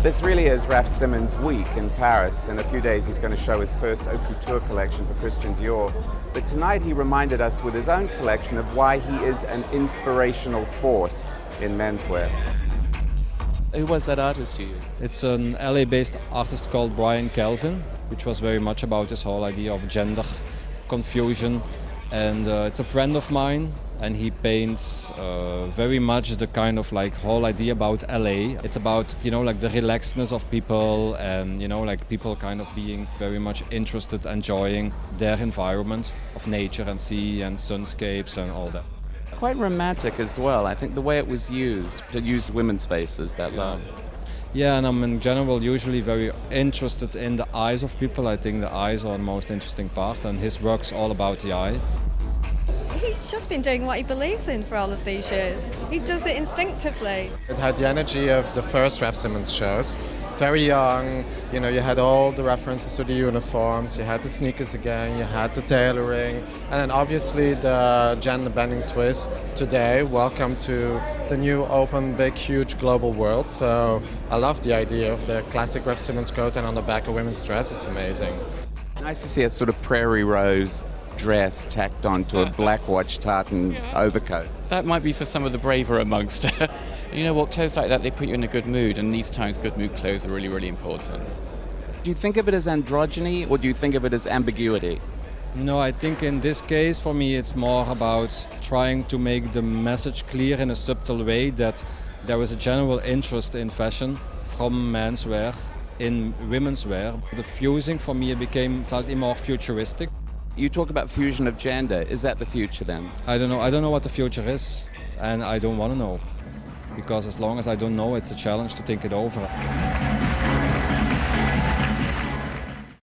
This really is Raf Simons' week in Paris. In a few days he's going to show his first haute couture collection for Christian Dior. But tonight he reminded us with his own collection of why he is an inspirational force in menswear. Who was that artist to you? It's an LA-based artist called Brian Calvin, which was very much about this whole idea of gender confusion. And it's a friend of mine, and he paints very much the kind of like whole idea about LA. It's about, you know, like the relaxedness of people and, you know, like people kind of being very much interested, enjoying their environment of nature and sea and sunscapes and all that. Quite romantic as well. I think the way it was used, to use women's faces that long. Yeah, and I'm in general usually very interested in the eyes of people. I think the eyes are the most interesting part, and his work's all about the eye. He's just been doing what he believes in for all of these years. He does it instinctively. It had the energy of the first Raf Simons shows. Very young, you know, you had all the references to the uniforms, you had the sneakers again, you had the tailoring, and then obviously the gender-bending twist today. Welcome to the new open, big, huge global world. So I love the idea of the classic Raf Simons coat and on the back a women's dress. It's amazing. Nice to see a sort of prairie rose dress tacked onto a black watch tartan overcoat. That might be for some of the braver amongst us. You know what, clothes like that, they put you in a good mood, and these times good mood clothes are really, really important. Do you think of it as androgyny, or do you think of it as ambiguity? No, I think in this case for me it's more about trying to make the message clear in a subtle way that there is a general interest in fashion from menswear in women's wear. The fusing for me became slightly more futuristic. You talk about fusion of gender. Is that the future then? I don't know. I don't know what the future is, and I don't want to know. Because as long as I don't know, it's a challenge to think it over.